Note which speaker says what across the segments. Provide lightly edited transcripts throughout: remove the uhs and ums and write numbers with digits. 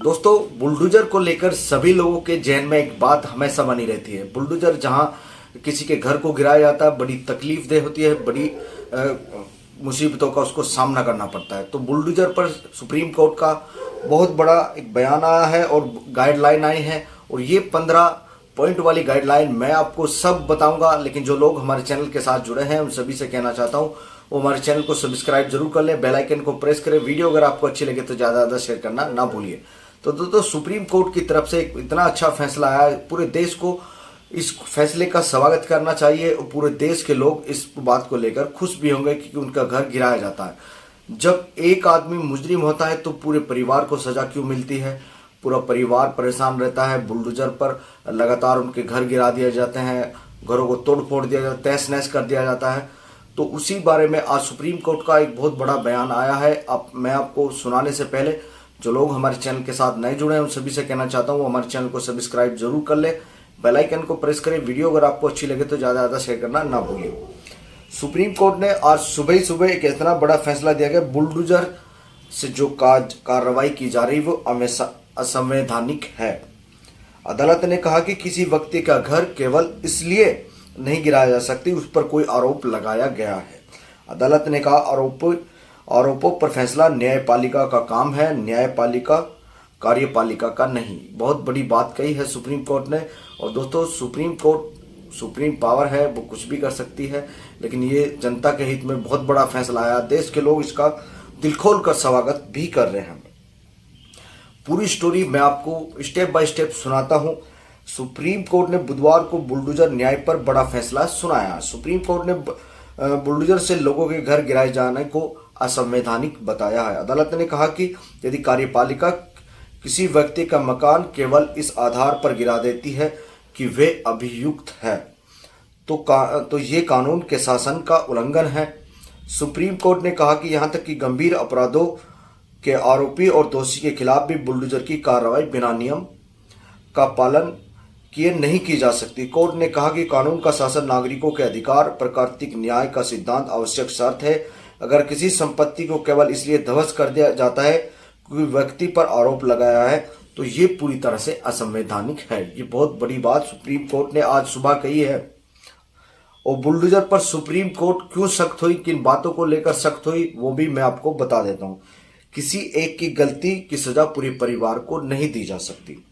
Speaker 1: दोस्तों, बुलडोजर को लेकर सभी लोगों के जहन में एक बात हमेशा बनी रहती है। बुलडोजर जहां किसी के घर को गिराया जाता है, बड़ी तकलीफदेह होती है, बड़ी मुसीबतों का उसको सामना करना पड़ता है। तो बुलडोजर पर सुप्रीम कोर्ट का बहुत बड़ा एक बयान आया है और गाइडलाइन आई है, और ये 15 पॉइंट वाली गाइडलाइन मैं आपको सब बताऊंगा। लेकिन जो लोग हमारे चैनल के साथ जुड़े हैं उन सभी से कहना चाहता हूं वो हमारे चैनल को सब्सक्राइब जरूर कर लें, बेल आइकन को प्रेस करें। वीडियो अगर आपको अच्छी लगे तो ज़्यादा शेयर करना ना भूलिए। तो दोस्तों, सुप्रीम कोर्ट की तरफ से इतना अच्छा फैसला आया है, पूरे देश को इस फैसले का स्वागत करना चाहिए और पूरे देश के लोग इस बात को लेकर खुश भी होंगे कि उनका घर गिराया जाता है। जब एक आदमी मुजरिम होता है तो पूरे परिवार को सजा क्यों मिलती है? पूरा परिवार परेशान रहता है। बुलडोजर पर लगातार उनके घर गिरा दिए जाते हैं, घरों को तोड़ फोड़ दिया जाता है, तहस नहस कर दिया जाता है। तो उसी बारे में आज सुप्रीम कोर्ट का एक बहुत बड़ा बयान आया है। अब मैं आपको सुनाने से पहले जो लोग हमारे चैनल के साथ नए जुड़े हैं उन सभी से कहना चाहता हूँ हमारे चैनल को सब्सक्राइब जरूर कर ले, बेल आइकन को प्रेस करें। वीडियो अगर आपको अच्छी लगे तो ज़्यादा शेयर करना ना भूलिए। सुप्रीम कोर्ट ने आज सुबह ही सुबह एक इतना बड़ा फैसला दिया गया, बुलडोजर से जो कार्रवाई की जा रही वो हमेशा असंवैधानिक है। अदालत ने कहा कि किसी व्यक्ति का घर केवल इसलिए नहीं गिराया जा सकती उस पर कोई आरोप लगाया गया है। अदालत ने कहा आरोपों पर फैसला न्यायपालिका का काम है, न्यायपालिका कार्यपालिका का नहीं। बहुत बड़ी बात कही है सुप्रीम कोर्ट ने। और दोस्तों, सुप्रीम कोर्ट सुप्रीम पावर है, वो कुछ भी कर सकती है, लेकिन ये जनता के हित में बहुत बड़ा फैसला आया। देश के लोग इसका दिल खोल कर स्वागत भी कर रहे हैं। पूरी स्टोरी मैं आपको स्टेप बाय स्टेप सुनाता हूं। सुप्रीम कोर्ट ने बुधवार को बुलडोजर न्याय पर बड़ा फैसला सुनाया। सुप्रीम कोर्ट ने बुलडोजर से लोगों के घर गिराए जाने को असंवैधानिक बताया है। अदालत ने कहा कि यदि कार्यपालिका किसी व्यक्ति का मकान केवल इस आधार पर गिरा देती है कि वे अभियुक्त है तो ये कानून के शासन का उल्लंघन है। सुप्रीम कोर्ट ने कहा कि यहां तक कि गंभीर अपराधों के आरोपी और दोषी के खिलाफ भी बुलडोजर की कार्रवाई बिना नियम का पालन किए नहीं की जा सकती। कोर्ट ने कहा कि कानून का शासन नागरिकों के अधिकार, प्राकृतिक न्याय का सिद्धांत आवश्यक शर्त है। अगर किसी संपत्ति को केवल इसलिए ध्वस्त कर दिया जाता है कि व्यक्ति पर आरोप लगाया है तो ये पूरी तरह से असंवैधानिक है। ये बहुत बड़ी बात सुप्रीम कोर्ट ने आज सुबह कही है। और बुलडोजर पर सुप्रीम कोर्ट क्यों सख्त हुई, किन बातों को लेकर सख्त हुई, वो भी मैं आपको बता देता हूं। किसी एक की गलती की सजा पूरे परिवार को नहीं दी जा सकती।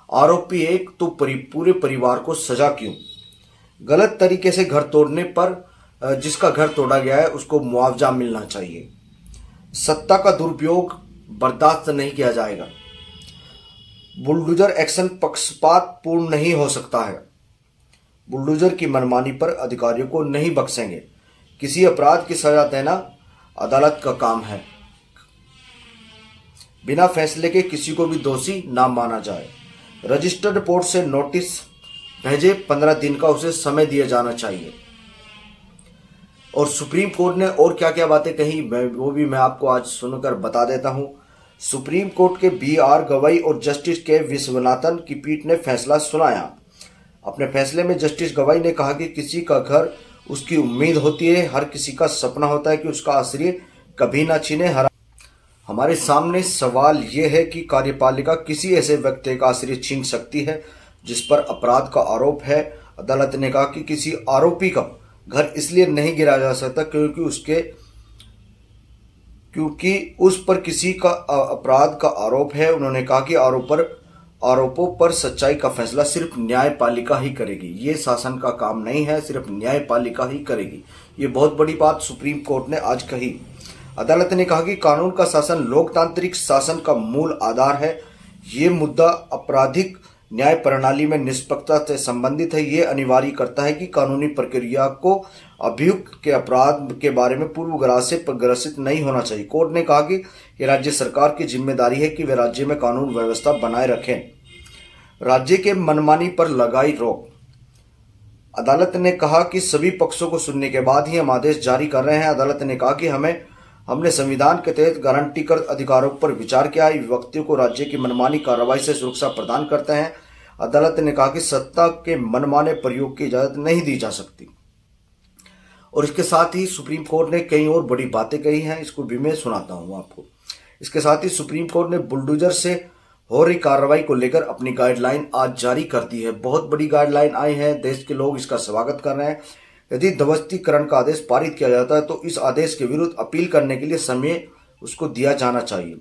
Speaker 1: आरोपी एक तो पूरे परिवार को सजा क्यों? गलत तरीके से घर तोड़ने पर जिसका घर तोड़ा गया है उसको मुआवजा मिलना चाहिए। सत्ता का दुरुपयोग बर्दाश्त नहीं किया जाएगा। बुलडोजर एक्शन पक्षपात पूर्ण नहीं हो सकता है। बुलडोजर की मनमानी पर अधिकारियों को नहीं बख्शेंगे। किसी अपराध की सजा देना अदालत का काम है। बिना फैसले के किसी को भी दोषी ना माना जाए। रजिस्टर्ड कोर्ट से नोटिस भेजे 15 दिन का उसे समय दिया जाना चाहिए। और सुप्रीम कोर्ट ने और क्या क्या बातें कही वो भी मैं आपको आज सुनकर बता देता हूं। सुप्रीम कोर्ट के BR गवई और जस्टिस के विश्वनाथन की पीठ ने फैसला सुनाया। अपने फैसले में जस्टिस गवई ने कहा कि किसी का घर उसकी उम्मीद होती है, हर किसी का सपना होता है कि उसका आश्रय कभी ना छीने। हमारे सामने सवाल यह है कि कार्यपालिका किसी ऐसे व्यक्ति का आश्रय छीन सकती है जिस पर अपराध का आरोप है। अदालत ने कहा कि किसी आरोपी का घर इसलिए नहीं गिराया जा सकता क्योंकि उस पर किसी का अपराध का आरोप है। उन्होंने कहा कि आरोपों पर सच्चाई का फैसला सिर्फ न्यायपालिका ही करेगी। ये शासन का काम नहीं है, सिर्फ न्यायपालिका ही करेगी। ये बहुत बड़ी बात सुप्रीम कोर्ट ने आज कही। अदालत ने कहा कि कानून का शासन लोकतांत्रिक शासन का मूल आधार है। ये मुद्दा आपराधिक न्याय प्रणाली में निष्पक्षता से संबंधित है। ये अनिवार्य करता है कि कानूनी प्रक्रिया को अभियुक्त के अपराध के बारे में पूर्वाग्रह से ग्रसित नहीं होना चाहिए। कोर्ट ने कहा कि यह राज्य सरकार की जिम्मेदारी है कि वे राज्य में कानून व्यवस्था बनाए रखें। राज्य के मनमानी पर लगाई रोक। अदालत ने कहा कि सभी पक्षों को सुनने के बाद ही हम आदेश जारी कर रहे हैं। अदालत ने कहा कि हमने संविधान के तहत गारंटी कर अधिकारों पर विचार किया। व्यक्तियों को राज्य की मनमानी कार्रवाई से सुरक्षा प्रदान करते हैं। अदालत ने कहा कि सत्ता के मनमाने प्रयोग की इजाजत नहीं दी जा सकती। और इसके साथ ही सुप्रीम कोर्ट ने कई और बड़ी बातें कही हैं, इसको भी मैं सुनाता हूं आपको। इसके साथ ही सुप्रीम कोर्ट ने बुलडोजर से हो रही कार्रवाई को लेकर अपनी गाइडलाइन आज जारी कर दी है। बहुत बड़ी गाइडलाइन आई है, देश के लोग इसका स्वागत कर रहे हैं। यदि ध्वस्तीकरण का आदेश पारित किया जाता है तो इस आदेश के विरुद्ध अपील करने के लिए समय उसको दिया जाना चाहिए।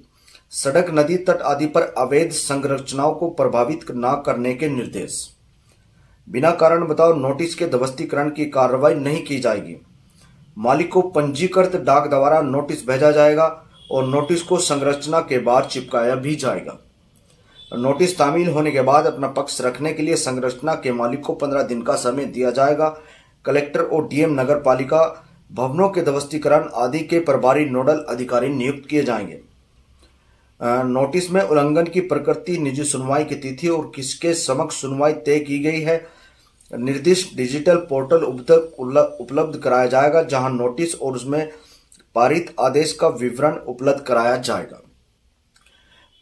Speaker 1: सड़क, नदी तट आदि पर अवैध संरचनाओं को प्रभावित न करने के निर्देश। बिना कारण बताओ नोटिस के ध्वस्तीकरण की कार्रवाई नहीं की जाएगी। मालिक को पंजीकृत डाक द्वारा नोटिस भेजा जाएगा और नोटिस को संरचना के बाहर चिपकाया भी जाएगा। नोटिस तामील होने के बाद अपना पक्ष रखने के लिए संरचना के मालिक को 15 दिन का समय दिया जाएगा। कलेक्टर और डीएम नगर पालिका भवनों के ध्वस्तीकरण आदि के प्रभारी नोडल अधिकारी नियुक्त किए जाएंगे। नोटिस में उल्लंघन की प्रकृति, निजी सुनवाई की तिथि और किसके समक्ष सुनवाई तय की गई है। निर्दिष्ट डिजिटल पोर्टल उपलब्ध कराया जाएगा जहां नोटिस और उसमें पारित आदेश का विवरण उपलब्ध कराया जाएगा।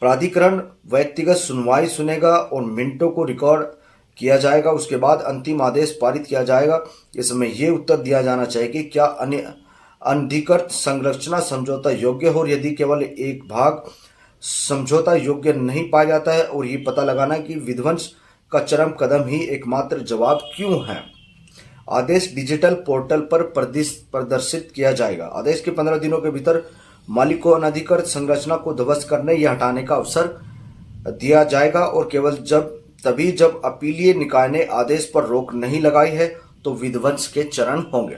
Speaker 1: प्राधिकरण व्यक्तिगत सुनवाई सुनेगा और मिनटों को रिकॉर्ड किया जाएगा। उसके बाद अंतिम आदेश पारित किया जाएगा। इसमें यह उत्तर दिया जाना चाहिए कि क्या अनधिकृत संरचना समझौता योग्य हो और यदि केवल एक भाग समझौता योग्य नहीं पाया जाता है, और ये पता लगाना कि विध्वंस का चरम कदम ही एकमात्र जवाब क्यों है। आदेश डिजिटल पोर्टल पर प्रदर्शित किया जाएगा। आदेश के 15 दिनों के भीतर मालिक को अनधिकृत संरचना को ध्वस्त करने या हटाने का अवसर दिया जाएगा और केवल जब अपीलीय निकाय ने आदेश पर रोक नहीं लगाई है तो विध्वंस के चरण होंगे।